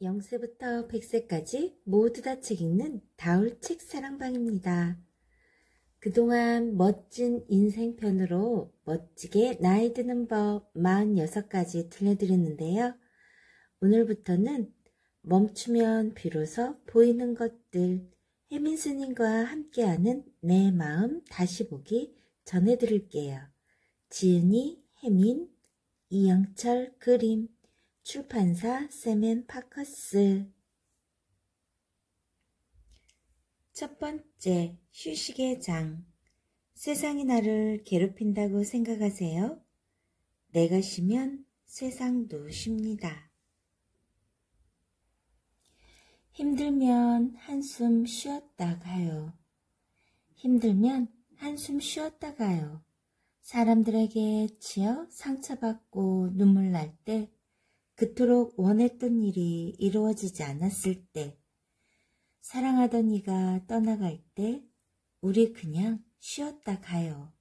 0세부터 100세까지 모두 다 책 읽는 다울 책사랑방입니다. 그동안 멋진 인생편으로 멋지게 나이 드는 법 46가지 들려드렸는데요. 오늘부터는 멈추면 비로소 보이는 것들, 혜민 스님과 함께하는 내 마음 다시 보기 전해드릴게요. 지은이, 혜민, 이영철 그림, 출판사 세멘파커스. 첫 번째, 휴식의 장. 세상이 나를 괴롭힌다고 생각하세요? 내가 쉬면 세상도 쉽니다. 힘들면 한숨 쉬었다 가요. 힘들면 한숨 쉬었다 가요. 사람들에게 치여 상처받고 눈물 날 때, 그토록 원했던 일이 이루어지지 않았을 때, 사랑하던 이가 떠나갈 때 우리 그냥 쉬었다 가요.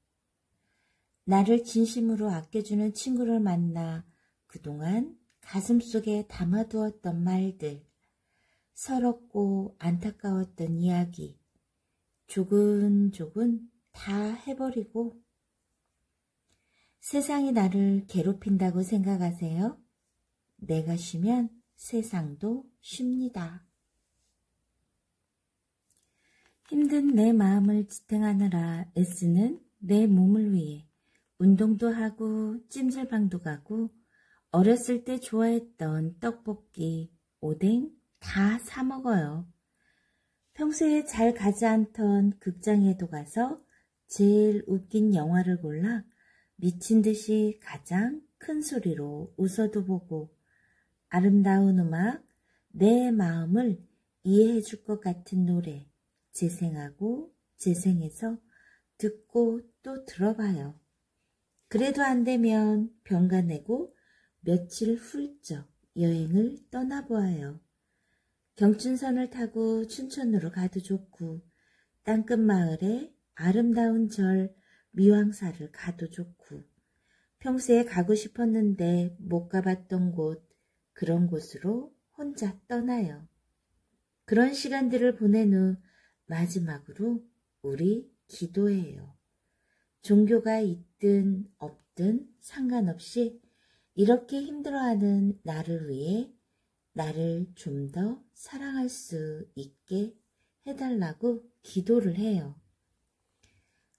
나를 진심으로 아껴주는 친구를 만나 그동안 가슴속에 담아두었던 말들, 서럽고 안타까웠던 이야기, 조근조근 다 해버리고. 세상이 나를 괴롭힌다고 생각하세요? 내가 쉬면 세상도 쉽니다. 힘든 내 마음을 지탱하느라 애쓰는 내 몸을 위해 운동도 하고 찜질방도 가고 어렸을 때 좋아했던 떡볶이, 오뎅 다 사 먹어요. 평소에 잘 가지 않던 극장에도 가서 제일 웃긴 영화를 골라 미친 듯이 가장 큰 소리로 웃어도 보고, 아름다운 음악, 내 마음을 이해해 줄 것 같은 노래 재생하고 재생해서 듣고 또 들어봐요. 그래도 안 되면 병가 내고 며칠 훌쩍 여행을 떠나보아요. 경춘선을 타고 춘천으로 가도 좋고, 땅끝 마을에 아름다운 절 미왕사를 가도 좋고, 평소에 가고 싶었는데 못 가봤던 곳, 그런 곳으로 혼자 떠나요. 그런 시간들을 보낸 후 마지막으로 우리 기도해요. 종교가 있든 없든 상관없이 이렇게 힘들어하는 나를 위해 나를 좀 더 사랑할 수 있게 해달라고 기도를 해요.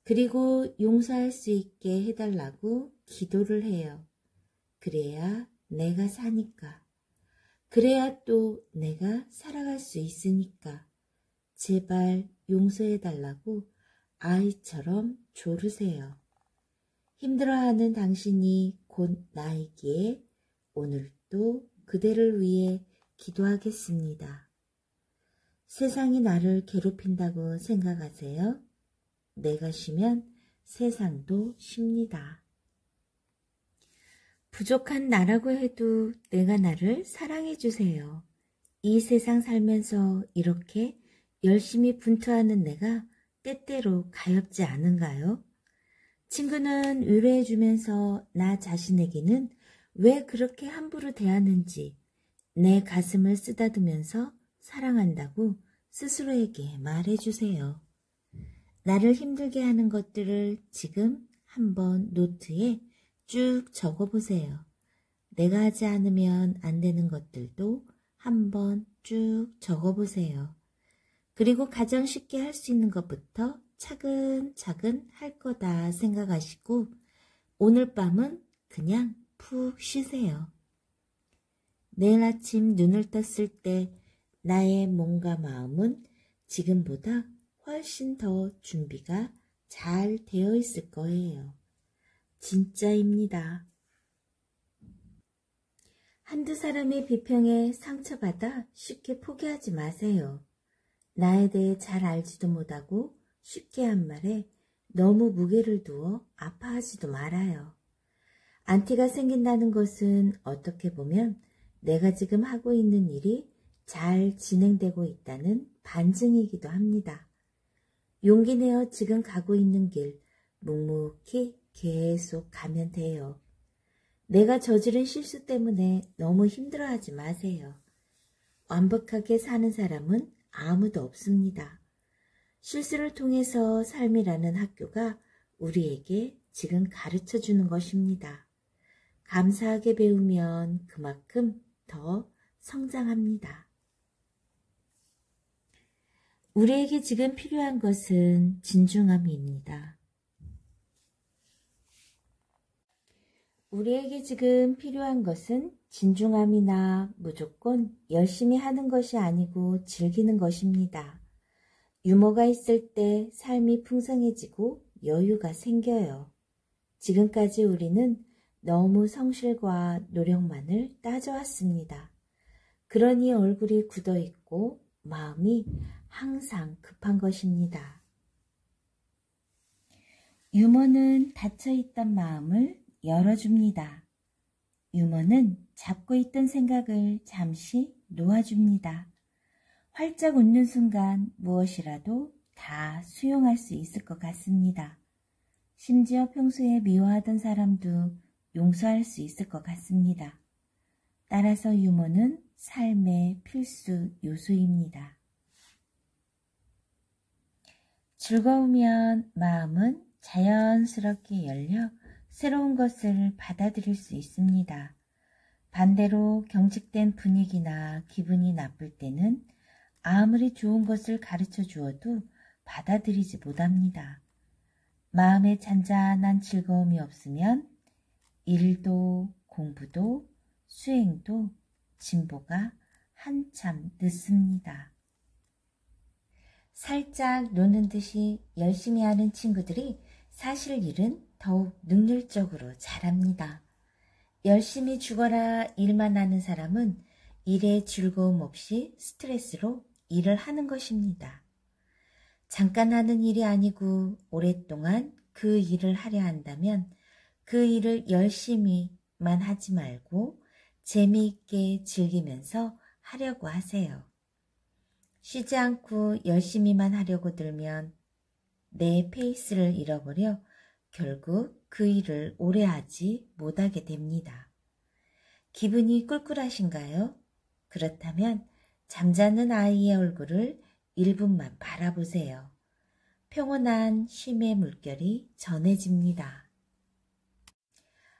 그리고 용서할 수 있게 해달라고 기도를 해요. 그래야 내가 사니까. 그래야 또 내가 살아갈 수 있으니까. 제발 용서해달라고 아이처럼 조르세요. 힘들어하는 당신이 곧 나이기에 오늘도 그대를 위해 기도하겠습니다. 세상이 나를 괴롭힌다고 생각하세요? 내가 쉬면 세상도 쉽니다. 부족한 나라고 해도 내가 나를 사랑해 주세요. 이 세상 살면서 이렇게 열심히 분투하는 내가 때때로 가엾지 않은가요? 친구는 위로해 주면서 나 자신에게는 왜 그렇게 함부로 대하는지 내 가슴을 쓰다듬으면서 사랑한다고 스스로에게 말해 주세요. 나를 힘들게 하는 것들을 지금 한번 노트에 쭉 적어보세요. 내가 하지 않으면 안 되는 것들도 한번 쭉 적어보세요. 그리고 가장 쉽게 할 수 있는 것부터 차근차근 할 거다 생각하시고 오늘 밤은 그냥 푹 쉬세요. 내일 아침 눈을 떴을 때 나의 몸과 마음은 지금보다 훨씬 더 준비가 잘 되어 있을 거예요. 진짜입니다. 한두 사람의 비평에 상처받아 쉽게 포기하지 마세요. 나에 대해 잘 알지도 못하고 쉽게 한 말에 너무 무게를 두어 아파하지도 말아요. 안티가 생긴다는 것은 어떻게 보면 내가 지금 하고 있는 일이 잘 진행되고 있다는 반증이기도 합니다. 용기 내어 지금 가고 있는 길 묵묵히 계속 가면 돼요. 내가 저지른 실수 때문에 너무 힘들어하지 마세요. 완벽하게 사는 사람은 아무도 없습니다. 실수를 통해서 삶이라는 학교가 우리에게 지금 가르쳐 주는 것입니다. 감사하게 배우면 그만큼 더 성장합니다. 우리에게 지금 필요한 것은 진중함입니다. 우리에게 지금 필요한 것은 진중함이나 무조건 열심히 하는 것이 아니고 즐기는 것입니다. 유머가 있을 때 삶이 풍성해지고 여유가 생겨요. 지금까지 우리는 너무 성실과 노력만을 따져왔습니다. 그러니 얼굴이 굳어있고 마음이 항상 급한 것입니다. 유머는 닫혀있던 마음을 열어줍니다. 유머는 잡고 있던 생각을 잠시 놓아줍니다. 활짝 웃는 순간 무엇이라도 다 수용할 수 있을 것 같습니다. 심지어 평소에 미워하던 사람도 용서할 수 있을 것 같습니다. 따라서 유머는 삶의 필수 요소입니다. 즐거우면 마음은 자연스럽게 열려 새로운 것을 받아들일 수 있습니다. 반대로 경직된 분위기나 기분이 나쁠 때는 아무리 좋은 것을 가르쳐 주어도 받아들이지 못합니다. 마음에 잔잔한 즐거움이 없으면 일도 공부도 수행도 진보가 한참 늦습니다. 살짝 노는 듯이 열심히 하는 친구들이 사실 일은 더욱 능률적으로 잘합니다. 열심히 죽어라 일만 하는 사람은 일에 즐거움 없이 스트레스로 일을 하는 것입니다. 잠깐 하는 일이 아니고 오랫동안 그 일을 하려 한다면 그 일을 열심히만 하지 말고 재미있게 즐기면서 하려고 하세요. 쉬지 않고 열심히만 하려고 들면 내 페이스를 잃어버려 결국 그 일을 오래 하지 못하게 됩니다. 기분이 꿀꿀하신가요? 그렇다면 잠자는 아이의 얼굴을 1분만 바라보세요. 평온한 쉼의 물결이 전해집니다.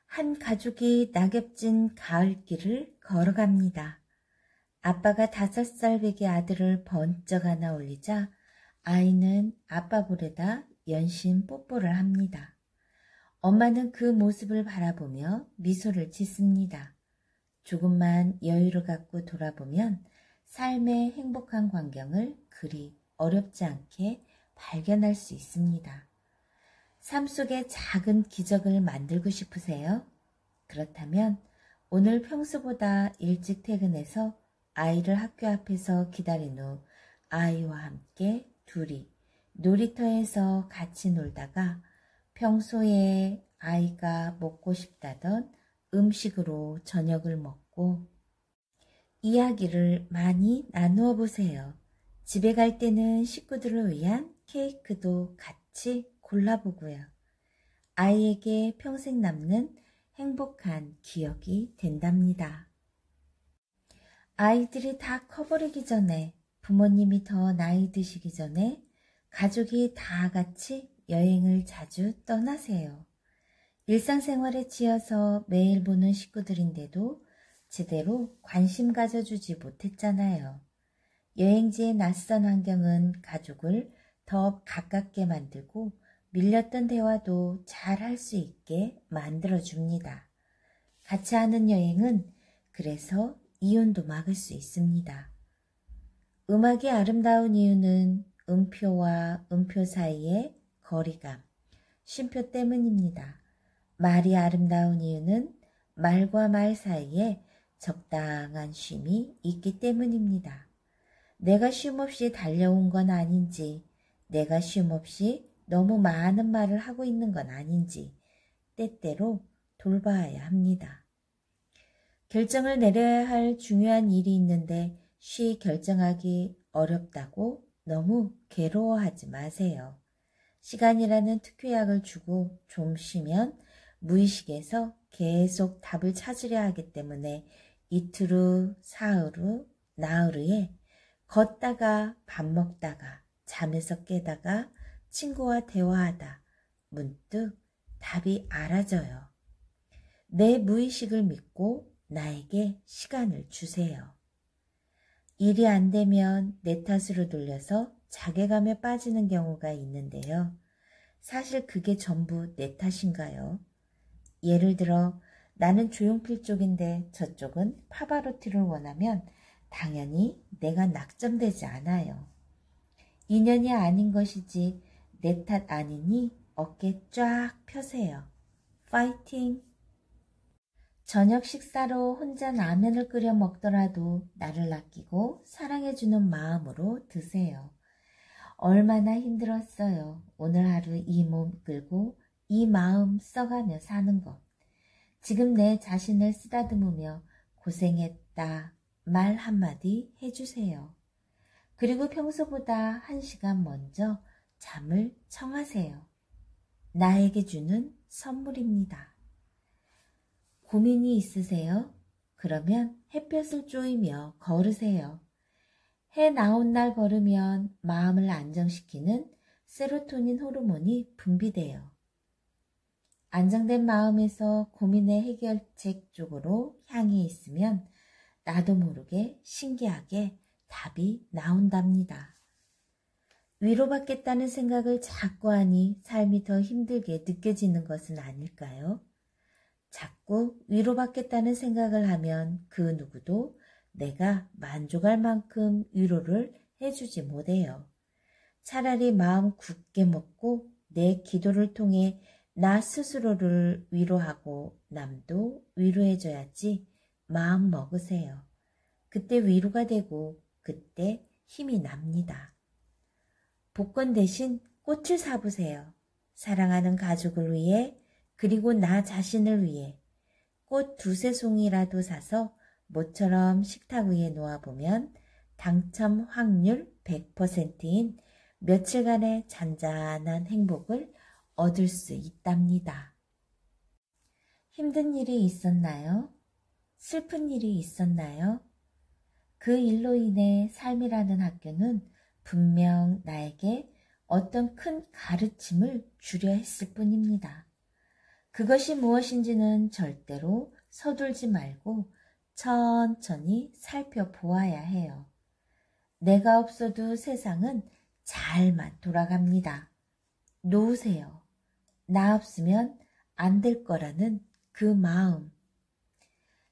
한 가족이 낙엽진 가을길을 걸어갑니다. 아빠가 5살 배기 아들을 번쩍 안아 올리자 아이는 아빠 볼에다 연신 뽀뽀를 합니다. 엄마는 그 모습을 바라보며 미소를 짓습니다. 조금만 여유를 갖고 돌아보면 삶의 행복한 광경을 그리 어렵지 않게 발견할 수 있습니다. 삶 속에 작은 기적을 만들고 싶으세요? 그렇다면 오늘 평소보다 일찍 퇴근해서 아이를 학교 앞에서 기다린 후 아이와 함께 둘이 놀이터에서 같이 놀다가 평소에 아이가 먹고 싶다던 음식으로 저녁을 먹고 이야기를 많이 나누어 보세요. 집에 갈 때는 식구들을 위한 케이크도 같이 골라보고요. 아이에게 평생 남는 행복한 기억이 된답니다. 아이들이 다 커버리기 전에, 부모님이 더 나이 드시기 전에 가족이 다 같이 여행을 자주 떠나세요. 일상생활에 치여서 매일 보는 식구들인데도 제대로 관심 가져주지 못했잖아요. 여행지의 낯선 환경은 가족을 더 가깝게 만들고 밀렸던 대화도 잘 할 수 있게 만들어줍니다. 같이 하는 여행은 그래서 이혼도 막을 수 있습니다. 음악이 아름다운 이유는 음표와 음표 사이의 거리감, 쉼표 때문입니다. 말이 아름다운 이유는 말과 말 사이에 적당한 쉼이 있기 때문입니다. 내가 쉼없이 달려온 건 아닌지, 내가 쉼없이 너무 많은 말을 하고 있는 건 아닌지 때때로 돌봐야 합니다. 결정을 내려야 할 중요한 일이 있는데 쉬 결정하기 어렵다고 너무 괴로워하지 마세요. 시간이라는 특효약을 주고 좀 쉬면 무의식에서 계속 답을 찾으려 하기 때문에 이틀 후, 사흘 후, 나흘 걷다가 밥 먹다가 잠에서 깨다가 친구와 대화하다 문득 답이 알아져요. 내 무의식을 믿고 나에게 시간을 주세요. 일이 안 되면 내 탓으로 돌려서 자괴감에 빠지는 경우가 있는데요. 사실 그게 전부 내 탓인가요? 예를 들어 나는 조용필 쪽인데 저쪽은 파바로티를 원하면 당연히 내가 낙점되지 않아요. 인연이 아닌 것이지 내 탓 아니니 어깨 쫙 펴세요. 파이팅! 저녁 식사로 혼자 라면을 끓여 먹더라도 나를 아끼고 사랑해주는 마음으로 드세요. 얼마나 힘들었어요. 오늘 하루 이 몸 끌고 이 마음 써가며 사는 것. 지금 내 자신을 쓰다듬으며 고생했다 말 한마디 해주세요. 그리고 평소보다 1시간 먼저 잠을 청하세요. 나에게 주는 선물입니다. 고민이 있으세요? 그러면 햇볕을 쬐이며 걸으세요. 해 나온 날 걸으면 마음을 안정시키는 세로토닌 호르몬이 분비돼요. 안정된 마음에서 고민의 해결책 쪽으로 향해 있으면 나도 모르게 신기하게 답이 나온답니다. 위로받겠다는 생각을 자꾸 하니 삶이 더 힘들게 느껴지는 것은 아닐까요? 자꾸 위로받겠다는 생각을 하면 그 누구도 내가 만족할 만큼 위로를 해주지 못해요. 차라리 마음 굳게 먹고 내 기도를 통해 나 스스로를 위로하고 남도 위로해줘야지 마음 먹으세요. 그때 위로가 되고 그때 힘이 납니다. 복권 대신 꽃을 사보세요. 사랑하는 가족을 위해 그리고 나 자신을 위해 꽃 2-3송이라도 사서 모처럼 식탁 위에 놓아보면 당첨 확률 100%인 며칠간의 잔잔한 행복을 얻을 수 있답니다. 힘든 일이 있었나요? 슬픈 일이 있었나요? 그 일로 인해 삶이라는 학교는 분명 나에게 어떤 큰 가르침을 주려 했을 뿐입니다. 그것이 무엇인지는 절대로 서둘지 말고 천천히 살펴보아야 해요. 내가 없어도 세상은 잘만 돌아갑니다. 놓으세요. 나 없으면 안 될 거라는 그 마음.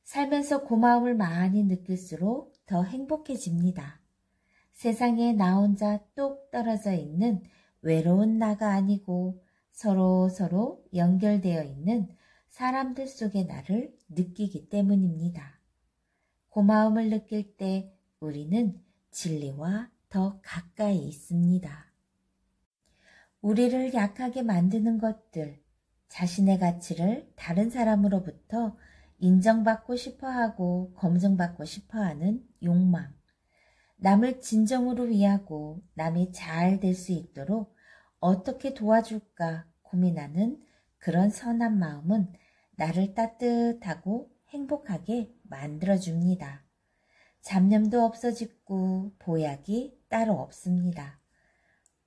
살면서 고마움을 많이 느낄수록 더 행복해집니다. 세상에 나 혼자 똑 떨어져 있는 외로운 나가 아니고 서로 연결되어 있는 사람들 속의 나를 느끼기 때문입니다. 고마움을 느낄 때 우리는 진리와 더 가까이 있습니다. 우리를 약하게 만드는 것들, 자신의 가치를 다른 사람으로부터 인정받고 싶어하고 검증받고 싶어하는 욕망, 남을 진정으로 위하고 남이 잘 될 수 있도록 어떻게 도와줄까 고민하는 그런 선한 마음은 나를 따뜻하고 행복하게 만들어줍니다. 잡념도 없어지고 보약이 따로 없습니다.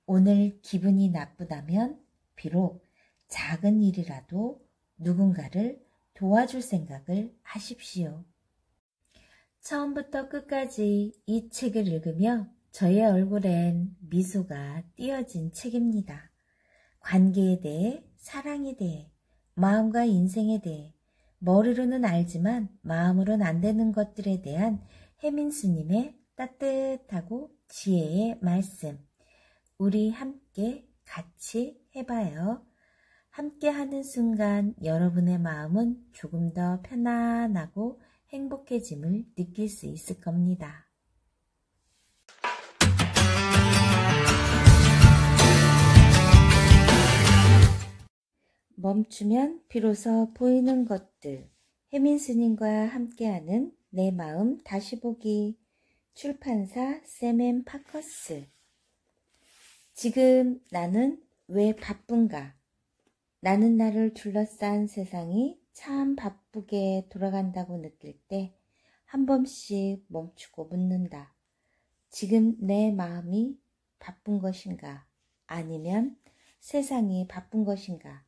오늘 기분이 나쁘다면 비록 작은 일이라도 누군가를 도와줄 생각을 하십시오. 처음부터 끝까지 이 책을 읽으며 저의 얼굴엔 미소가 띄어진 책입니다. 관계에 대해, 사랑에 대해, 마음과 인생에 대해 머리로는 알지만 마음으로는 안 되는 것들에 대한 혜민스님의 따뜻하고 지혜의 말씀. 우리 함께 같이 해봐요. 함께 하는 순간 여러분의 마음은 조금 더 편안하고 행복해짐을 느낄 수 있을 겁니다. 멈추면 비로소 보이는 것들. 혜민스님과 함께하는 내 마음 다시 보기. 출판사 샘앤파커스. 지금 나는 왜 바쁜가? 나는 나를 둘러싼 세상이 참 바쁘게 돌아간다고 느낄 때 한 번씩 멈추고 묻는다. 지금 내 마음이 바쁜 것인가? 아니면 세상이 바쁜 것인가?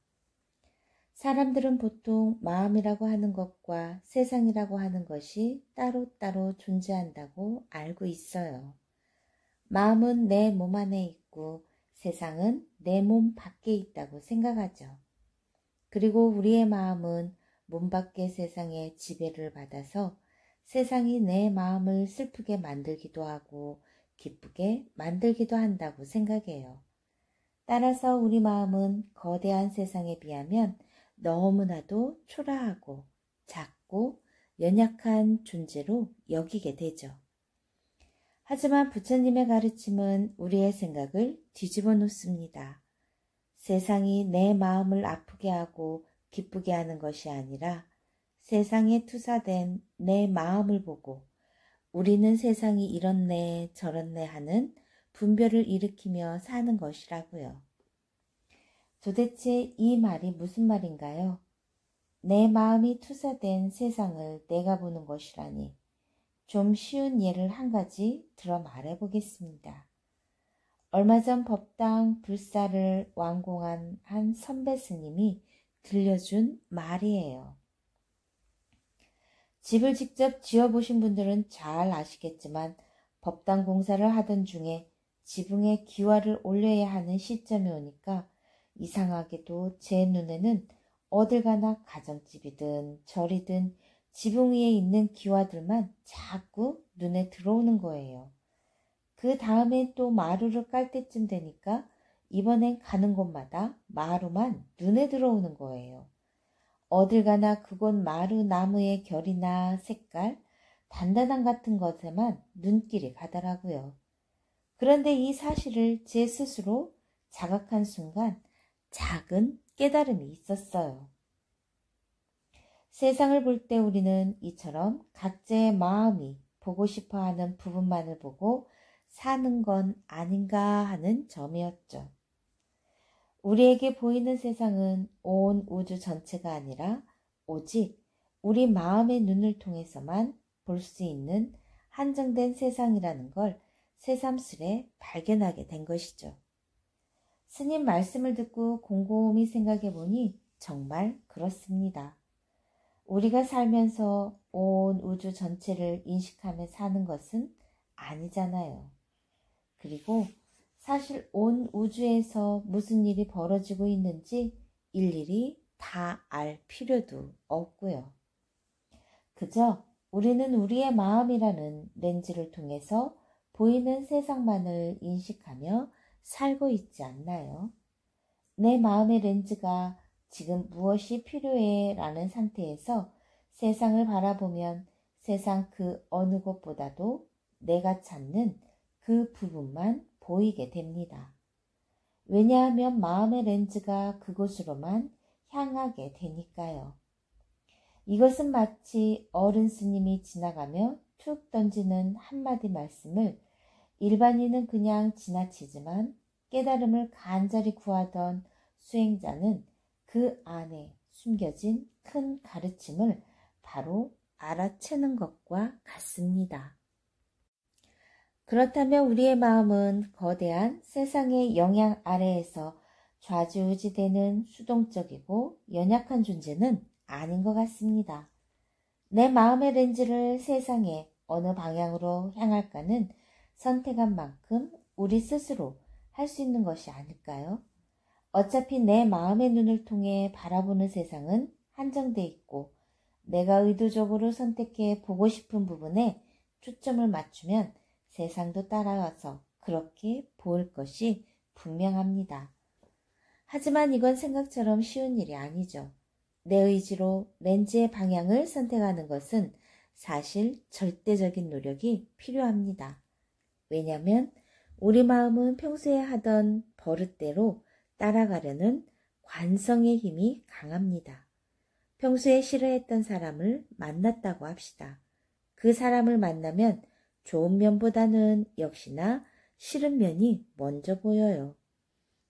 사람들은 보통 마음이라고 하는 것과 세상이라고 하는 것이 따로따로 존재한다고 알고 있어요. 마음은 내 몸 안에 있고 세상은 내 몸 밖에 있다고 생각하죠. 그리고 우리의 마음은 몸 밖의 세상의 지배를 받아서 세상이 내 마음을 슬프게 만들기도 하고 기쁘게 만들기도 한다고 생각해요. 따라서 우리 마음은 거대한 세상에 비하면 너무나도 초라하고 작고 연약한 존재로 여기게 되죠. 하지만 부처님의 가르침은 우리의 생각을 뒤집어 놓습니다. 세상이 내 마음을 아프게 하고 기쁘게 하는 것이 아니라 세상에 투사된 내 마음을 보고 우리는 세상이 이렇네 저렇네 하는 분별을 일으키며 사는 것이라고요. 도대체 이 말이 무슨 말인가요? 내 마음이 투사된 세상을 내가 보는 것이라니. 좀 쉬운 예를 한 가지 들어 말해 보겠습니다. 얼마 전 법당 불사를 완공한 한 선배 스님이 들려준 말이에요. 집을 직접 지어보신 분들은 잘 아시겠지만 법당 공사를 하던 중에 지붕에 기와를 올려야 하는 시점이 오니까 이상하게도 제 눈에는 어딜 가나 가정집이든 절이든 지붕 위에 있는 기와들만 자꾸 눈에 들어오는 거예요. 그 다음에 또 마루를 깔 때쯤 되니까 이번엔 가는 곳마다 마루만 눈에 들어오는 거예요. 어딜 가나 그곳 마루 나무의 결이나 색깔, 단단함 같은 것에만 눈길이 가더라고요. 그런데 이 사실을 제 스스로 자각한 순간 작은 깨달음이 있었어요. 세상을 볼 때 우리는 이처럼 각자의 마음이 보고 싶어하는 부분만을 보고 사는 건 아닌가 하는 점이었죠. 우리에게 보이는 세상은 온 우주 전체가 아니라 오직 우리 마음의 눈을 통해서만 볼 수 있는 한정된 세상이라는 걸 새삼스레 발견하게 된 것이죠. 스님 말씀을 듣고 곰곰이 생각해 보니 정말 그렇습니다. 우리가 살면서 온 우주 전체를 인식하며 사는 것은 아니잖아요. 그리고 사실 온 우주에서 무슨 일이 벌어지고 있는지 일일이 다 알 필요도 없고요. 그저 우리는 우리의 마음이라는 렌즈를 통해서 보이는 세상만을 인식하며 살고 있지 않나요? 내 마음의 렌즈가 지금 무엇이 필요해 라는 상태에서 세상을 바라보면 세상 그 어느 곳보다도 내가 찾는 그 부분만 보이게 됩니다. 왜냐하면 마음의 렌즈가 그곳으로만 향하게 되니까요. 이것은 마치 어른 스님이 지나가며 툭 던지는 한마디 말씀을 일반인은 그냥 지나치지만 깨달음을 간절히 구하던 수행자는 그 안에 숨겨진 큰 가르침을 바로 알아채는 것과 같습니다. 그렇다면 우리의 마음은 거대한 세상의 영향 아래에서 좌지우지되는 수동적이고 연약한 존재는 아닌 것 같습니다. 내 마음의 렌즈를 세상의 어느 방향으로 향할까는 선택한 만큼 우리 스스로 할 수 있는 것이 아닐까요? 어차피 내 마음의 눈을 통해 바라보는 세상은 한정돼 있고 내가 의도적으로 선택해 보고 싶은 부분에 초점을 맞추면 세상도 따라와서 그렇게 보일 것이 분명합니다. 하지만 이건 생각처럼 쉬운 일이 아니죠. 내 의지로 렌즈의 방향을 선택하는 것은 사실 절대적인 노력이 필요합니다. 왜냐하면 우리 마음은 평소에 하던 버릇대로 따라가려는 관성의 힘이 강합니다. 평소에 싫어했던 사람을 만났다고 합시다. 그 사람을 만나면 좋은 면보다는 역시나 싫은 면이 먼저 보여요.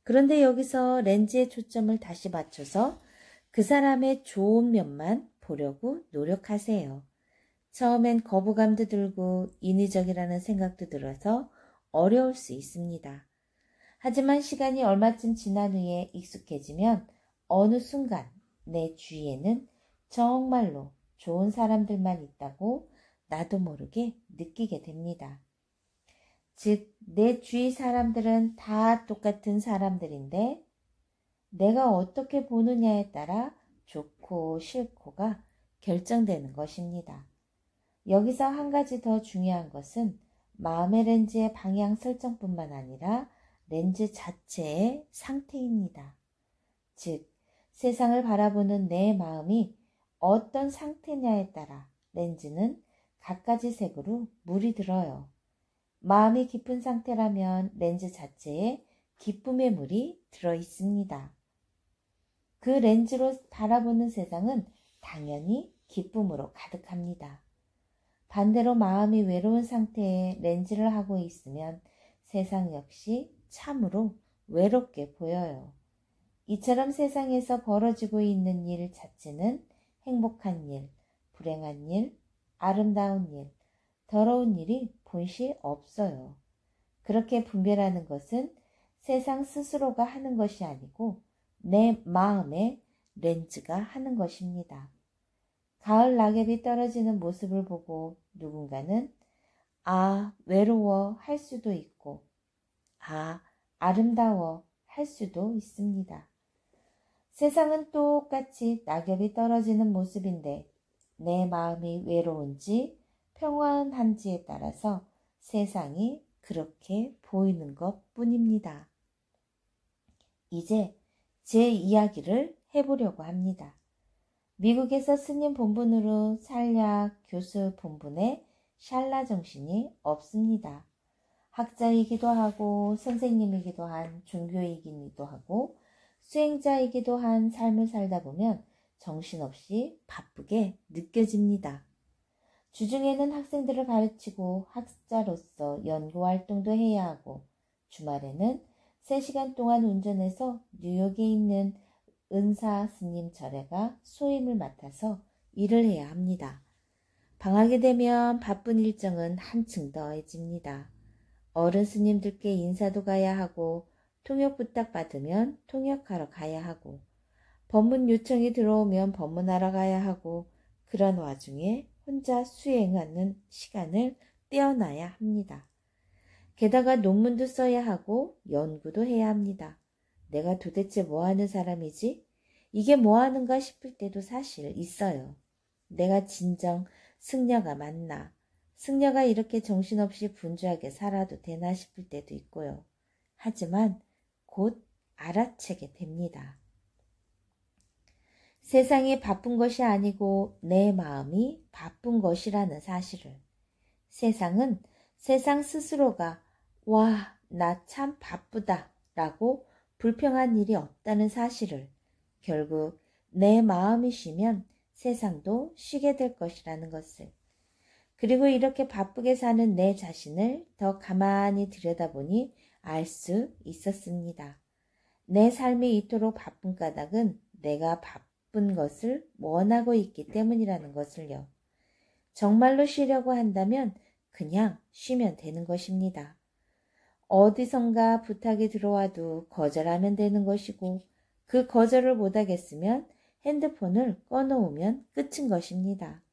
그런데 여기서 렌즈의 초점을 다시 맞춰서 그 사람의 좋은 면만 보려고 노력하세요. 처음엔 거부감도 들고 인위적이라는 생각도 들어서 어려울 수 있습니다. 하지만 시간이 얼마쯤 지난 후에 익숙해지면 어느 순간 내 주위에는 정말로 좋은 사람들만 있다고 나도 모르게 느끼게 됩니다. 즉, 내 주위 사람들은 다 똑같은 사람들인데 내가 어떻게 보느냐에 따라 좋고 싫고가 결정되는 것입니다. 여기서 한 가지 더 중요한 것은 마음의 렌즈의 방향 설정뿐만 아니라 렌즈 자체의 상태입니다. 즉, 세상을 바라보는 내 마음이 어떤 상태냐에 따라 렌즈는 갖가지 색으로 물이 들어요. 마음이 깊은 상태라면 렌즈 자체에 기쁨의 물이 들어 있습니다. 그 렌즈로 바라보는 세상은 당연히 기쁨으로 가득합니다. 반대로 마음이 외로운 상태에 렌즈를 하고 있으면 세상 역시 참으로 외롭게 보여요. 이처럼 세상에서 벌어지고 있는 일 자체는 행복한 일, 불행한 일, 아름다운 일, 더러운 일이 본시 없어요. 그렇게 분별하는 것은 세상 스스로가 하는 것이 아니고 내 마음의 렌즈가 하는 것입니다. 가을 낙엽이 떨어지는 모습을 보고 누군가는 외로워 할 수도 있고 아름다워 할 수도 있습니다. 세상은 똑같이 낙엽이 떨어지는 모습인데 내 마음이 외로운지 평안한지에 따라서 세상이 그렇게 보이는 것 뿐입니다. 이제 제 이야기를 해보려고 합니다. 미국에서 스님 본분으로 살약 교수 본분에 샬라 정신이 없습니다. 학자이기도 하고 선생님이기도 한 종교이기도 하고 수행자이기도 한 삶을 살다 보면 정신없이 바쁘게 느껴집니다. 주중에는 학생들을 가르치고 학자로서 연구활동도 해야 하고 주말에는 3시간 동안 운전해서 뉴욕에 있는 은사 스님 절에가 소임을 맡아서 일을 해야 합니다. 방학이 되면 바쁜 일정은 한층 더해집니다. 어른 스님들께 인사도 가야 하고 통역 부탁받으면 통역하러 가야 하고 법문 요청이 들어오면 법문하러 가야 하고 그런 와중에 혼자 수행하는 시간을 떼어놔야 합니다. 게다가 논문도 써야 하고 연구도 해야 합니다. 내가 도대체 뭐하는 사람이지? 이게 뭐하는가 싶을 때도 사실 있어요. 내가 진정 승려가 맞나? 승려가 이렇게 정신없이 분주하게 살아도 되나 싶을 때도 있고요. 하지만 곧 알아채게 됩니다. 세상이 바쁜 것이 아니고 내 마음이 바쁜 것이라는 사실을. 세상은 세상 스스로가 나 참 바쁘다 라고 불평한 일이 없다는 사실을, 결국 내 마음이 쉬면 세상도 쉬게 될 것이라는 것을, 그리고 이렇게 바쁘게 사는 내 자신을 더 가만히 들여다보니 알 수 있었습니다. 내 삶이 이토록 바쁜 까닭은 내가 바쁜 것을 원하고 있기 때문이라는 것을요. 정말로 쉬려고 한다면 그냥 쉬면 되는 것입니다. 어디선가 부탁이 들어와도 거절하면 되는 것이고 그 거절을 못하겠으면 핸드폰을 꺼놓으면 끝인 것입니다.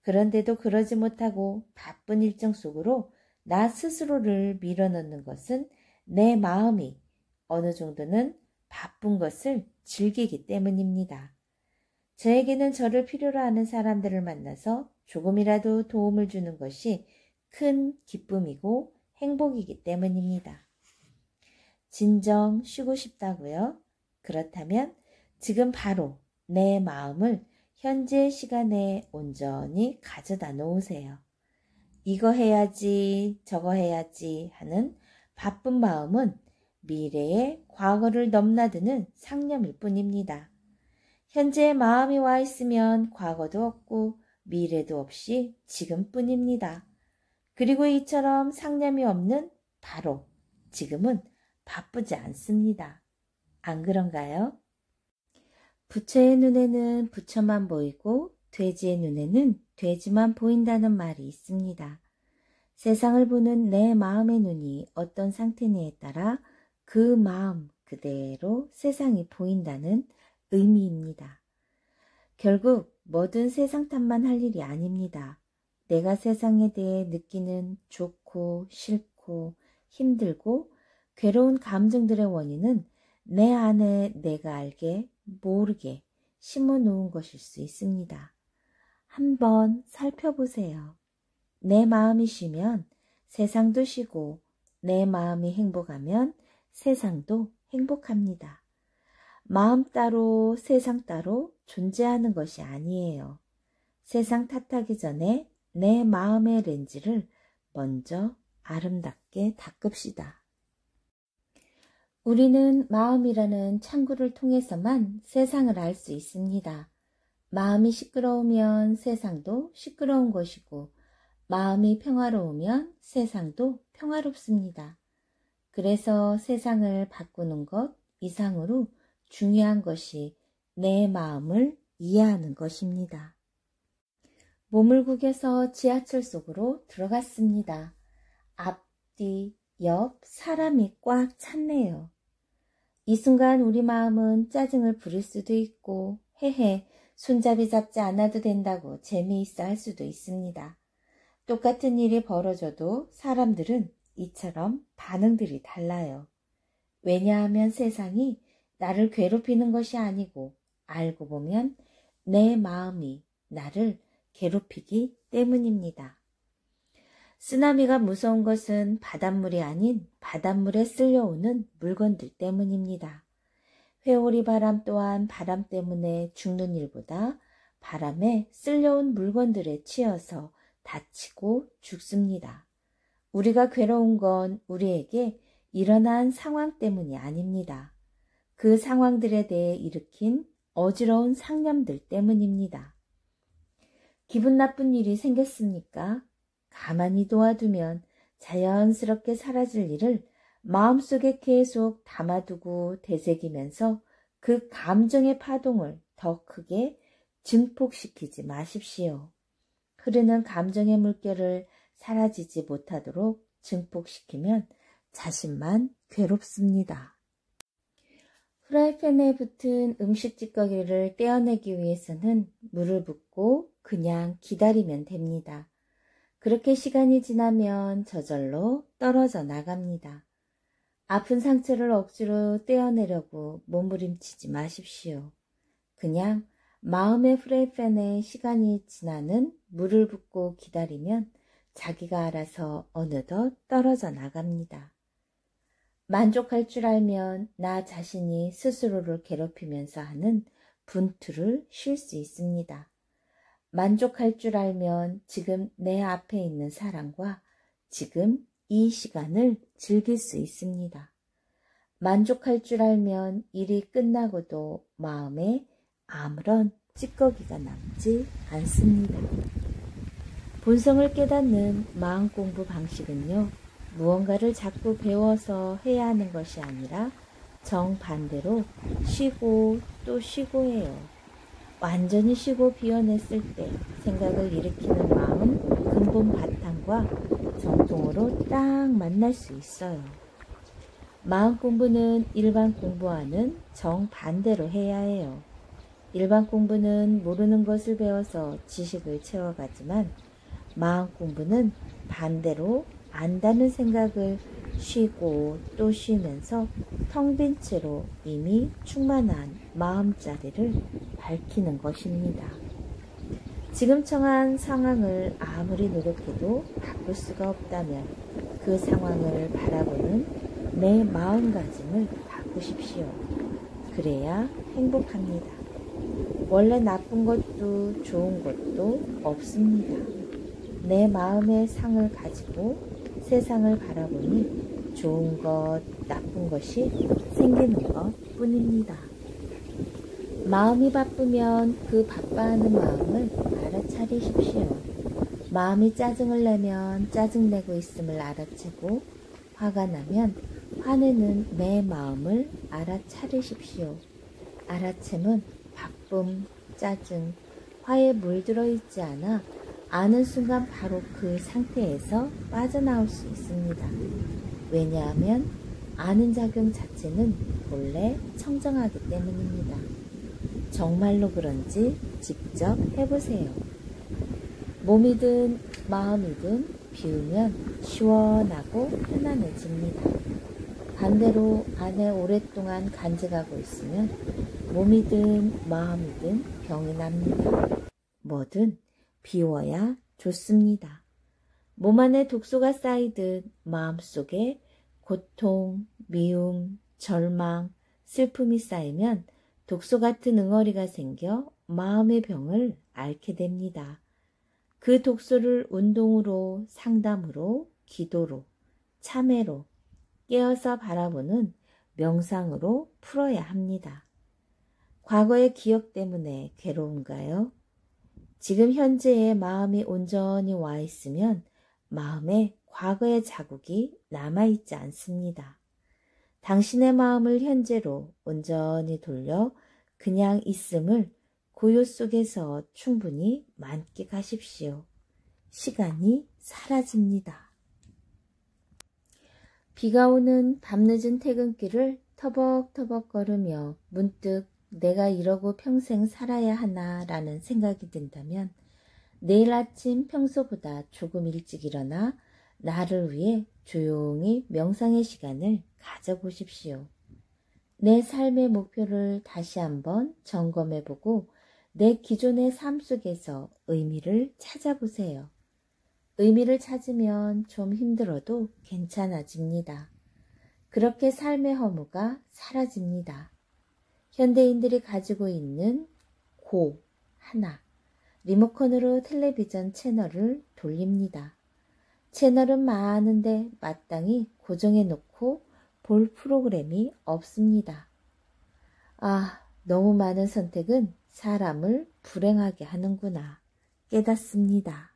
그런데도 그러지 못하고 바쁜 일정 속으로 나 스스로를 밀어넣는 것은 내 마음이 어느 정도는 바쁜 것을 즐기기 때문입니다. 저에게는 저를 필요로 하는 사람들을 만나서 조금이라도 도움을 주는 것이 큰 기쁨이고 행복이기 때문입니다. 진정 쉬고 싶다고요? 그렇다면 지금 바로 내 마음을 현재 시간에 온전히 가져다 놓으세요. 이거 해야지, 저거 해야지 하는 바쁜 마음은 미래의 과거를 넘나드는 상념일 뿐입니다. 현재의 마음이 와 있으면 과거도 없고 미래도 없이 지금뿐입니다. 그리고 이처럼 상념이 없는 바로 지금은 바쁘지 않습니다. 안 그런가요? 부처의 눈에는 부처만 보이고 돼지의 눈에는 돼지만 보인다는 말이 있습니다. 세상을 보는 내 마음의 눈이 어떤 상태냐에 따라 그 마음 그대로 세상이 보인다는 의미입니다. 결국 뭐든 세상 탓만 할 일이 아닙니다. 내가 세상에 대해 느끼는 좋고 싫고 힘들고 괴로운 감정들의 원인은 내 안에 내가 알게 모르게 심어놓은 것일 수 있습니다. 한번 살펴보세요. 내 마음이 쉬면 세상도 쉬고 내 마음이 행복하면 세상도 행복합니다. 마음 따로 세상 따로 존재하는 것이 아니에요. 세상 탓하기 전에 내 마음의 렌즈를 먼저 아름답게 닦읍시다. 우리는 마음이라는 창구를 통해서만 세상을 알 수 있습니다. 마음이 시끄러우면 세상도 시끄러운 것이고 마음이 평화로우면 세상도 평화롭습니다. 그래서 세상을 바꾸는 것 이상으로 중요한 것이 내 마음을 이해하는 것입니다. 몸을 구겨서 지하철 속으로 들어갔습니다. 앞뒤, 옆 사람이 꽉 찼네요. 이 순간 우리 마음은 짜증을 부릴 수도 있고 헤헤 손잡이 잡지 않아도 된다고 재미있어 할 수도 있습니다. 똑같은 일이 벌어져도 사람들은 이처럼 반응들이 달라요. 왜냐하면 세상이 나를 괴롭히는 것이 아니고 알고 보면 내 마음이 나를 괴롭히기 때문입니다. 쓰나미가 무서운 것은 바닷물이 아닌 바닷물에 쓸려오는 물건들 때문입니다. 회오리 바람 또한 바람 때문에 죽는 일보다 바람에 쓸려온 물건들에 치여서 다치고 죽습니다. 우리가 괴로운 건 우리에게 일어난 상황 때문이 아닙니다. 그 상황들에 대해 일으킨 어지러운 상념들 때문입니다. 기분 나쁜 일이 생겼습니까? 가만히 놓아두면 자연스럽게 사라질 일을 마음속에 계속 담아두고 되새기면서 그 감정의 파동을 더 크게 증폭시키지 마십시오. 흐르는 감정의 물결을 사라지지 못하도록 증폭시키면 자신만 괴롭습니다. 프라이팬에 붙은 음식 찌꺼기를 떼어내기 위해서는 물을 붓고 그냥 기다리면 됩니다. 그렇게 시간이 지나면 저절로 떨어져 나갑니다. 아픈 상처를 억지로 떼어내려고 몸부림치지 마십시오. 그냥 마음의 프라이팬에 시간이 지나는 물을 붓고 기다리면 자기가 알아서 어느덧 떨어져 나갑니다. 만족할 줄 알면 나 자신이 스스로를 괴롭히면서 하는 분투를 쉴 수 있습니다. 만족할 줄 알면 지금 내 앞에 있는 사람과 지금 이 시간을 즐길 수 있습니다. 만족할 줄 알면 일이 끝나고도 마음에 아무런 찌꺼기가 남지 않습니다. 본성을 깨닫는 마음 공부 방식은요, 무언가를 자꾸 배워서 해야 하는 것이 아니라 정반대로 쉬고 또 쉬고 해요. 완전히 쉬고 비워냈을 때 생각을 일으키는 마음 근본 바탕과 정통으로 딱 만날 수 있어요. 마음 공부는 일반 공부와는 정반대로 해야 해요. 일반 공부는 모르는 것을 배워서 지식을 채워가지만 마음 공부는 반대로 안다는 생각을 쉬고 또 쉬면서 텅 빈 채로 이미 충만한 마음자리를 밝히는 것입니다. 지금 처한 상황을 아무리 노력해도 바꿀 수가 없다면 그 상황을 바라보는 내 마음가짐을 바꾸십시오. 그래야 행복합니다. 원래 나쁜 것도 좋은 것도 없습니다. 내 마음의 상을 가지고 세상을 바라보니 좋은 것, 나쁜 것이 생기는 것 뿐입니다. 마음이 바쁘면 그 바빠하는 마음을 알아차리십시오. 마음이 짜증을 내면 짜증내고 있음을 알아채고 화가 나면 화내는 내 마음을 알아차리십시오. 알아챔은 바쁨, 짜증, 화에 물들어 있지 않아 아는 순간 바로 그 상태에서 빠져나올 수 있습니다. 왜냐하면 아는 작용 자체는 본래 청정하기 때문입니다. 정말로 그런지 직접 해보세요. 몸이든 마음이든 비우면 시원하고 편안해집니다. 반대로 안에 오랫동안 간직하고 있으면 몸이든 마음이든 병이 납니다. 뭐든 비워야 좋습니다. 몸 안에 독소가 쌓이듯 마음속에 고통, 미움, 절망, 슬픔이 쌓이면 독소 같은 응어리가 생겨 마음의 병을 앓게 됩니다. 그 독소를 운동으로, 상담으로, 기도로, 참회로, 깨어서 바라보는 명상으로 풀어야 합니다. 과거의 기억 때문에 괴로운가요? 지금 현재의 마음이 온전히 와 있으면 마음에 과거의 자국이 남아있지 않습니다. 당신의 마음을 현재로 온전히 돌려 그냥 있음을 고요 속에서 충분히 만끽하십시오. 시간이 사라집니다. 비가 오는 밤늦은 퇴근길을 터벅터벅 걸으며 문득 내가 이러고 평생 살아야 하나 라는 생각이 든다면 내일 아침 평소보다 조금 일찍 일어나 나를 위해 조용히 명상의 시간을 가져보십시오. 내 삶의 목표를 다시 한번 점검해보고 내 기존의 삶 속에서 의미를 찾아보세요. 의미를 찾으면 좀 힘들어도 괜찮아집니다. 그렇게 삶의 허무가 사라집니다. 현대인들이 가지고 있는 고 하나, 리모컨으로 텔레비전 채널을 돌립니다. 채널은 많은데 마땅히 고정해 놓고 볼 프로그램이 없습니다. 아, 너무 많은 선택은 사람을 불행하게 하는구나 깨닫습니다.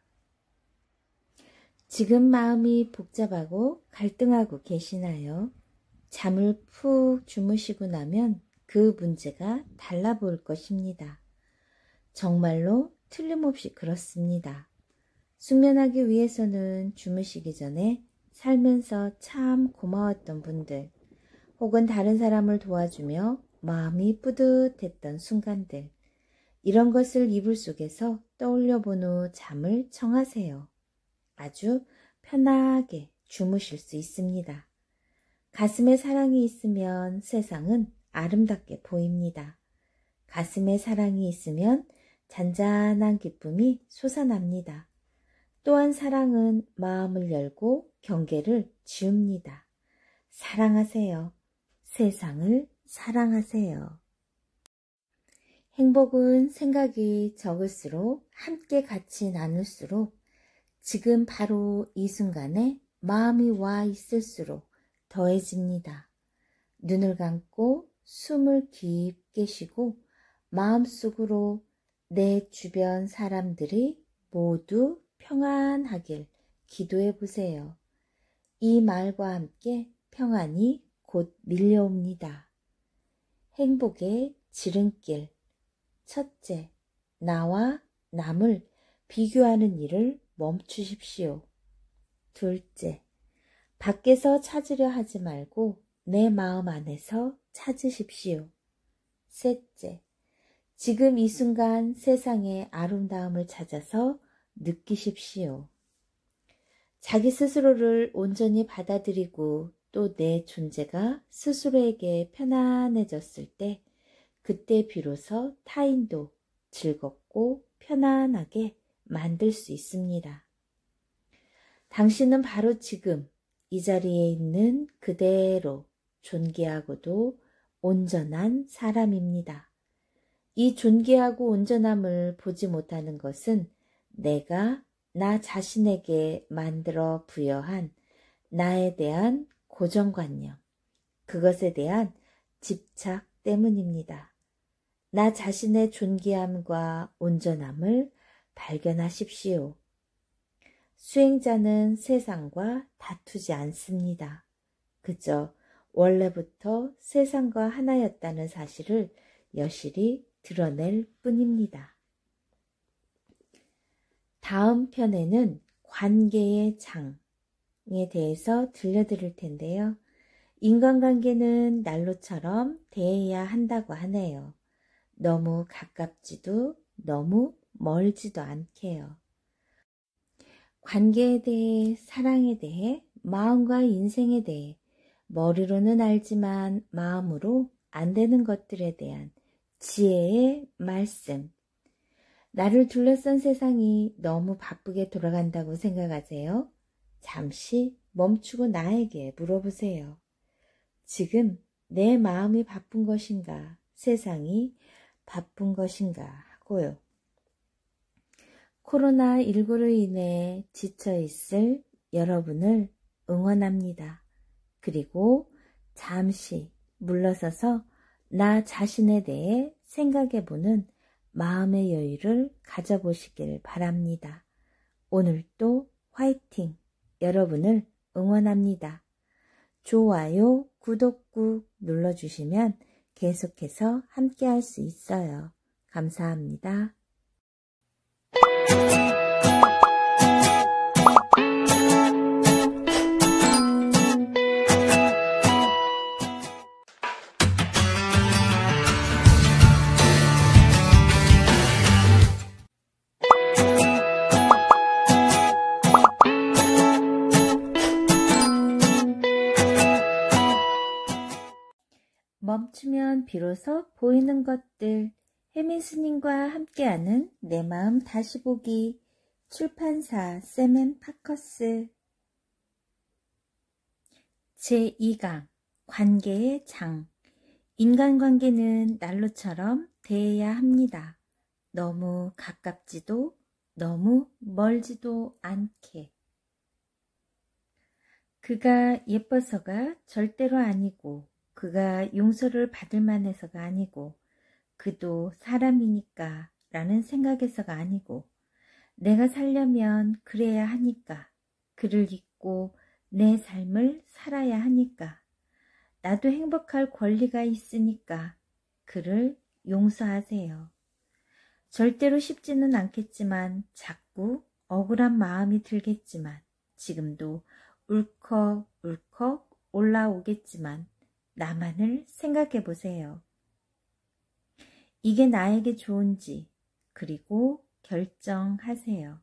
지금 마음이 복잡하고 갈등하고 계시나요? 잠을 푹 주무시고 나면 그 문제가 달라 보일 것입니다. 정말로 틀림없이 그렇습니다. 숙면하기 위해서는 주무시기 전에 살면서 참 고마웠던 분들, 혹은 다른 사람을 도와주며 마음이 뿌듯했던 순간들, 이런 것을 이불 속에서 떠올려 본 후 잠을 청하세요. 아주 편하게 주무실 수 있습니다. 가슴에 사랑이 있으면 세상은 아름답게 보입니다. 가슴에 사랑이 있으면 잔잔한 기쁨이 솟아납니다. 또한 사랑은 마음을 열고 경계를 지웁니다. 사랑하세요. 세상을 사랑하세요. 행복은 생각이 적을수록 함께 같이 나눌수록 지금 바로 이 순간에 마음이 와 있을수록 더해집니다. 눈을 감고 숨을 깊게 쉬고 마음속으로 내 주변 사람들이 모두 평안하길 기도해 보세요. 이 말과 함께 평안이 곧 밀려옵니다. 행복의 지름길. 첫째, 나와 남을 비교하는 일을 멈추십시오. 둘째, 밖에서 찾으려 하지 말고 내 마음 안에서 찾으십시오. 셋째, 지금 이 순간 세상의 아름다움을 찾아서 느끼십시오. 자기 스스로를 온전히 받아들이고 또 내 존재가 스스로에게 편안해졌을 때 그때 비로소 타인도 즐겁고 편안하게 만들 수 있습니다. 당신은 바로 지금 이 자리에 있는 그대로 존귀하고도 온전한 사람입니다. 이 존귀하고 온전함을 보지 못하는 것은 내가 나 자신에게 만들어 부여한 나에 대한 고정관념, 그것에 대한 집착 때문입니다. 나 자신의 존귀함과 온전함을 발견하십시오. 수행자는 세상과 다투지 않습니다. 그저 원래부터 세상과 하나였다는 사실을 여실히 드러낼 뿐입니다. 다음 편에는 관계의 장에 대해서 들려드릴 텐데요. 인간관계는 난로처럼 대해야 한다고 하네요. 너무 가깝지도 너무 멀지도 않게요. 관계에 대해, 사랑에 대해, 마음과 인생에 대해 머리로는 알지만 마음으로 안 되는 것들에 대한 지혜의 말씀. 나를 둘러싼 세상이 너무 바쁘게 돌아간다고 생각하세요? 잠시 멈추고 나에게 물어보세요. 지금 내 마음이 바쁜 것인가? 세상이 바쁜 것인가? 하고요. 코로나19로 인해 지쳐있을 여러분을 응원합니다. 그리고 잠시 물러서서 나 자신에 대해 생각해보는 마음의 여유를 가져보시길 바랍니다. 오늘도 화이팅! 여러분을 응원합니다. 좋아요, 구독 꾹 눌러주시면 계속해서 함께 할 수 있어요. 감사합니다. 멈추면 비로소 보이는 것들. 혜민 스님과 함께하는 내 마음 다시 보기. 출판사 샘앤파커스. 제2강 관계의 장. 인간관계는 난로처럼 대해야 합니다. 너무 가깝지도 너무 멀지도 않게. 그가 예뻐서가 절대로 아니고, 그가 용서를 받을 만해서가 아니고, 그도 사람이니까 라는 생각에서가 아니고, 내가 살려면 그래야 하니까, 그를 잊고 내 삶을 살아야 하니까, 나도 행복할 권리가 있으니까 그를 용서하세요. 절대로 쉽지는 않겠지만, 자꾸 억울한 마음이 들겠지만, 지금도 울컥울컥 올라오겠지만 나만을 생각해 보세요. 이게 나에게 좋은지, 그리고 결정하세요.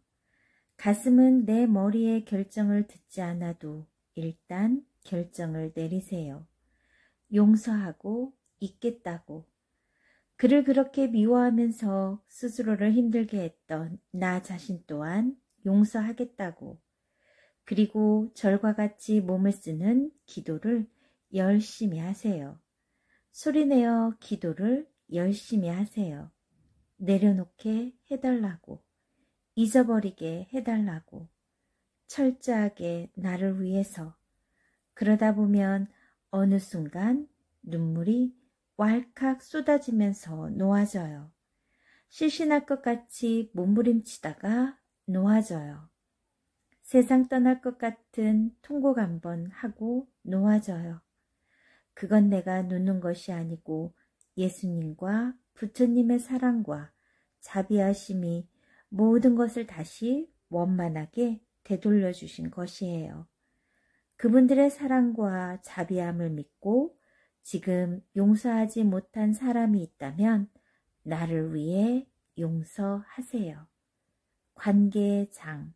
가슴은 내 머리의 결정을 듣지 않아도 일단 결정을 내리세요. 용서하고 잊겠다고. 그를 그렇게 미워하면서 스스로를 힘들게 했던 나 자신 또한 용서하겠다고. 그리고 절과 같이 몸을 쓰는 기도를 열심히 하세요. 소리내어 기도를 열심히 하세요. 내려놓게 해달라고, 잊어버리게 해달라고, 철저하게 나를 위해서. 그러다 보면 어느 순간 눈물이 왈칵 쏟아지면서 놓아져요. 실신할 것 같이 몸부림치다가 놓아져요. 세상 떠날 것 같은 통곡 한번 하고 놓아져요. 그건 내가 눕는 것이 아니고 예수님과 부처님의 사랑과 자비하심이 모든 것을 다시 원만하게 되돌려 주신 것이에요. 그분들의 사랑과 자비함을 믿고 지금 용서하지 못한 사람이 있다면 나를 위해 용서하세요. 관계의 장.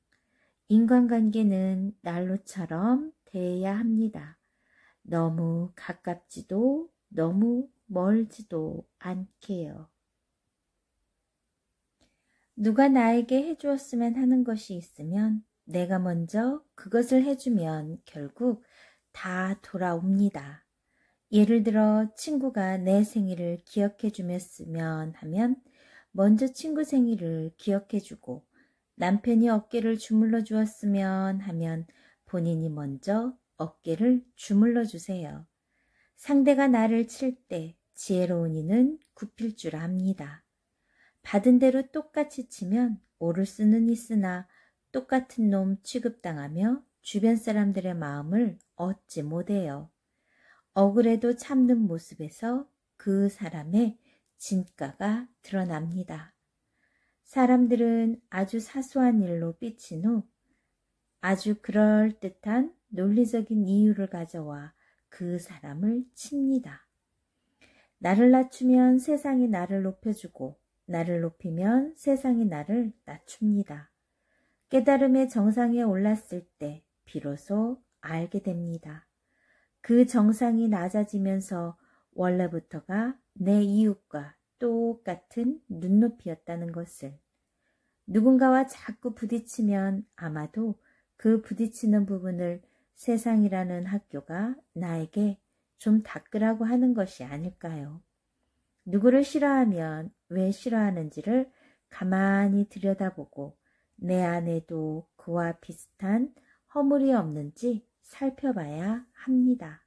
인간관계는 난로처럼 대해야 합니다. 너무 가깝지도 너무 멀지도 않게요. 누가 나에게 해주었으면 하는 것이 있으면 내가 먼저 그것을 해주면 결국 다 돌아옵니다. 예를 들어 친구가 내 생일을 기억해 주었으면 하면 먼저 친구 생일을 기억해 주고, 남편이 어깨를 주물러 주었으면 하면 본인이 먼저 어깨를 주물러 주세요. 상대가 나를 칠 때 지혜로운 이는 굽힐 줄 압니다. 받은 대로 똑같이 치면 오를 수는 있으나 똑같은 놈 취급당하며 주변 사람들의 마음을 얻지 못해요. 억울해도 참는 모습에서 그 사람의 진가가 드러납니다. 사람들은 아주 사소한 일로 삐친 후 아주 그럴듯한 논리적인 이유를 가져와 그 사람을 칩니다. 나를 낮추면 세상이 나를 높여주고 나를 높이면 세상이 나를 낮춥니다. 깨달음의 정상에 올랐을 때 비로소 알게 됩니다. 그 정상이 낮아지면서 원래부터가 내 이웃과 똑같은 눈높이였다는 것을. 누군가와 자꾸 부딪히면 아마도 그 부딪히는 부분을 세상이라는 학교가 나에게 좀 닦으라고 하는 것이 아닐까요? 누구를 싫어하면 왜 싫어하는지를 가만히 들여다보고 내 안에도 그와 비슷한 허물이 없는지 살펴봐야 합니다.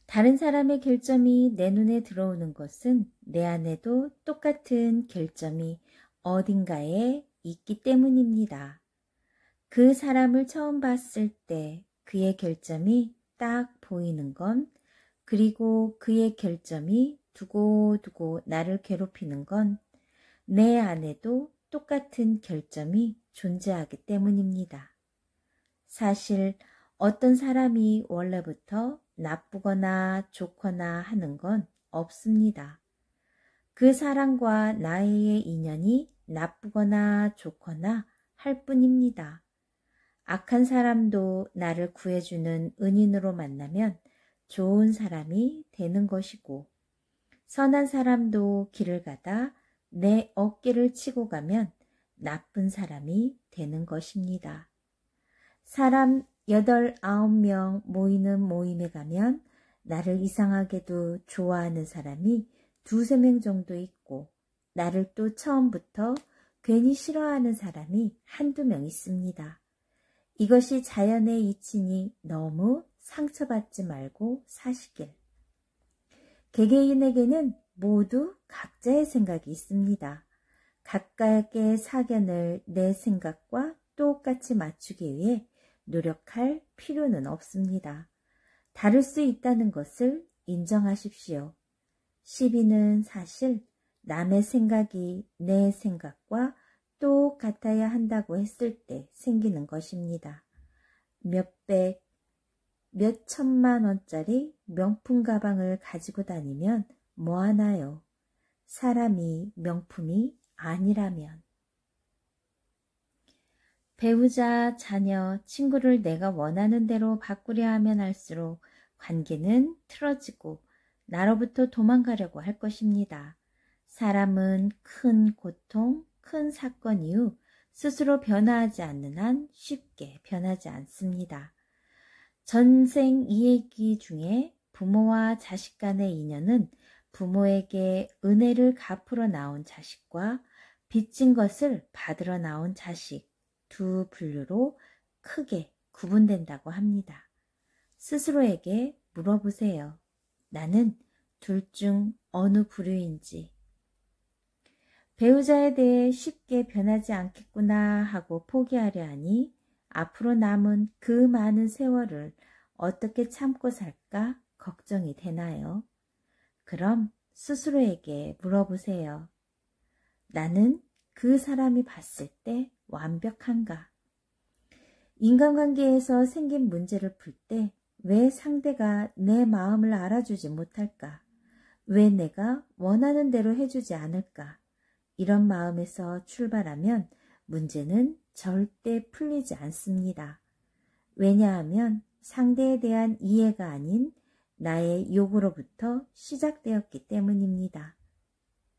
다른 사람의 결점이 내 눈에 들어오는 것은 내 안에도 똑같은 결점이 어딘가에 있기 때문입니다. 그 사람을 처음 봤을 때 그의 결점이 딱 보이는 건, 그리고 그의 결점이 두고두고 나를 괴롭히는 건 내 안에도 똑같은 결점이 존재하기 때문입니다. 사실 어떤 사람이 원래부터 나쁘거나 좋거나 하는 건 없습니다. 그 사람과 나의 인연이 나쁘거나 좋거나 할 뿐입니다. 악한 사람도 나를 구해주는 은인으로 만나면 좋은 사람이 되는 것이고, 선한 사람도 길을 가다 내 어깨를 치고 가면 나쁜 사람이 되는 것입니다. 사람 8, 9명 모이는 모임에 가면 나를 이상하게도 좋아하는 사람이 2, 3명 정도 있고, 나를 또 처음부터 괜히 싫어하는 사람이 1, 2명 있습니다. 이것이 자연의 이치니 너무 상처받지 말고 사시길. 개개인에게는 모두 각자의 생각이 있습니다. 각각의 사견을 내 생각과 똑같이 맞추기 위해 노력할 필요는 없습니다. 다를 수 있다는 것을 인정하십시오. 시비는 사실 남의 생각이 내 생각과 똑같아야 한다고 했을 때 생기는 것입니다. 몇백, 몇 천만 원짜리 명품 가방을 가지고 다니면 뭐하나요? 사람이 명품이 아니라면. 배우자, 자녀, 친구를 내가 원하는 대로 바꾸려 하면 할수록 관계는 틀어지고 나로부터 도망가려고 할 것입니다. 사람은 큰 고통, 큰 사건 이후 스스로 변화하지 않는 한 쉽게 변하지 않습니다. 전생 이야기 중에 부모와 자식 간의 인연은 부모에게 은혜를 갚으러 나온 자식과 빚진 것을 받으러 나온 자식, 두 분류로 크게 구분된다고 합니다. 스스로에게 물어보세요. 나는 둘 중 어느 부류인지. 배우자에 대해 쉽게 변하지 않겠구나 하고 포기하려 하니 앞으로 남은 그 많은 세월을 어떻게 참고 살까 걱정이 되나요? 그럼 스스로에게 물어보세요. 나는 그 사람이 봤을 때 완벽한가? 인간관계에서 생긴 문제를 풀 때 왜 상대가 내 마음을 알아주지 못할까? 왜 내가 원하는 대로 해주지 않을까? 이런 마음에서 출발하면 문제는 절대 풀리지 않습니다. 왜냐하면 상대에 대한 이해가 아닌 나의 욕으로부터 시작되었기 때문입니다.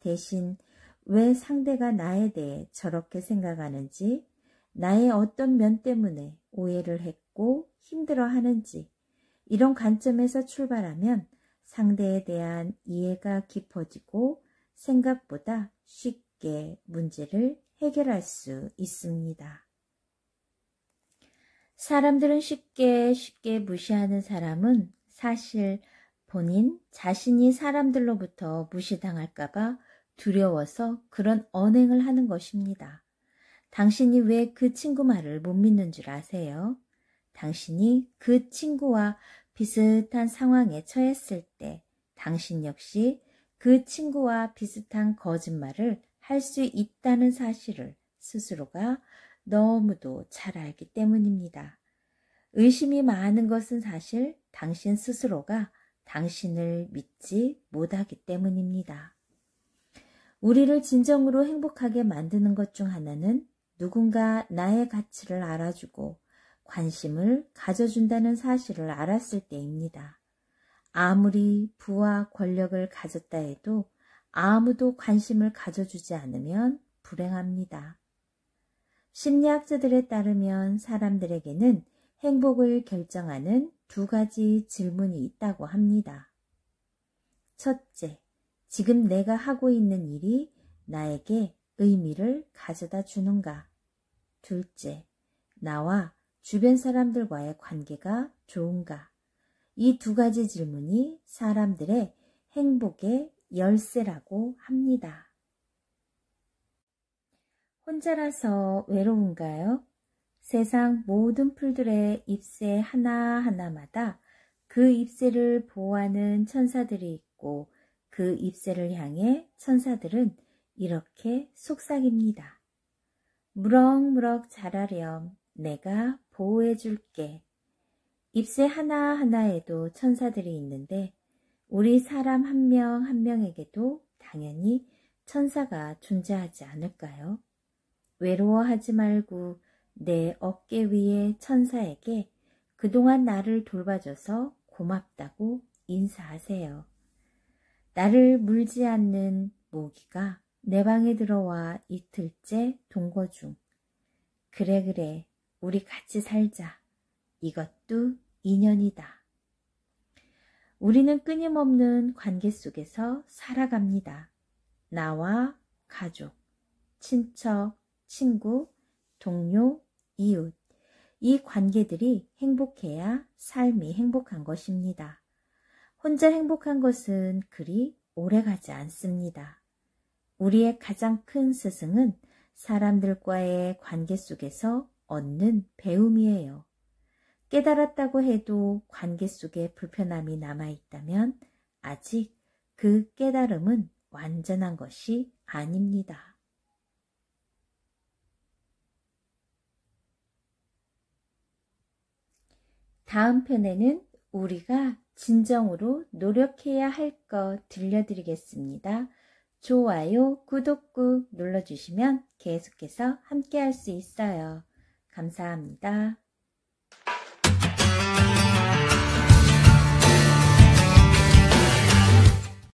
대신 왜 상대가 나에 대해 저렇게 생각하는지, 나의 어떤 면 때문에 오해를 했고 힘들어하는지, 이런 관점에서 출발하면 상대에 대한 이해가 깊어지고 생각보다 쉽게 문제를 해결할 수 있습니다. 사람들은 쉽게 무시하는 사람은 사실 본인 자신이 사람들로부터 무시당할까봐 두려워서 그런 언행을 하는 것입니다. 당신이 왜 그 친구 말을 못 믿는 줄 아세요? 당신이 그 친구와 비슷한 상황에 처했을 때 당신 역시 그 친구와 비슷한 거짓말을 할 수 있다는 사실을 스스로가 너무도 잘 알기 때문입니다. 의심이 많은 것은 사실 당신 스스로가 당신을 믿지 못하기 때문입니다. 우리를 진정으로 행복하게 만드는 것 중 하나는 누군가 나의 가치를 알아주고 관심을 가져준다는 사실을 알았을 때입니다. 아무리 부와 권력을 가졌다 해도 아무도 관심을 가져주지 않으면 불행합니다. 심리학자들에 따르면 사람들에게는 행복을 결정하는 두 가지 질문이 있다고 합니다. 첫째, 지금 내가 하고 있는 일이 나에게 의미를 가져다 주는가? 둘째, 나와 주변 사람들과의 관계가 좋은가? 이 두 가지 질문이 사람들의 행복의 열쇠라고 합니다. 혼자라서 외로운가요? 세상 모든 풀들의 잎새 하나하나마다 그 잎새를 보호하는 천사들이 있고 그 잎새를 향해 천사들은 이렇게 속삭입니다. 무럭무럭 자라렴 내가 보호해 줄게. 잎새 하나하나에도 천사들이 있는데 우리 사람 한 명 한 명에게도 당연히 천사가 존재하지 않을까요? 외로워하지 말고 내 어깨 위에 천사에게 그동안 나를 돌봐줘서 고맙다고 인사하세요. 나를 물지 않는 모기가 내 방에 들어와 이틀째 동거 중. 그래 우리 같이 살자. 이것도 인연이다. 우리는 끊임없는 관계 속에서 살아갑니다. 나와 가족, 친척, 친구, 동료, 이웃. 이 관계들이 행복해야 삶이 행복한 것입니다. 혼자 행복한 것은 그리 오래가지 않습니다. 우리의 가장 큰 스승은 사람들과의 관계 속에서 얻는 배움이에요. 깨달았다고 해도 관계 속에 불편함이 남아있다면 아직 그 깨달음은 완전한 것이 아닙니다. 다음 편에는 우리가 진정으로 노력해야 할 것 들려드리겠습니다. 좋아요, 구독 꾹 눌러주시면 계속해서 함께 할 수 있어요. 감사합니다.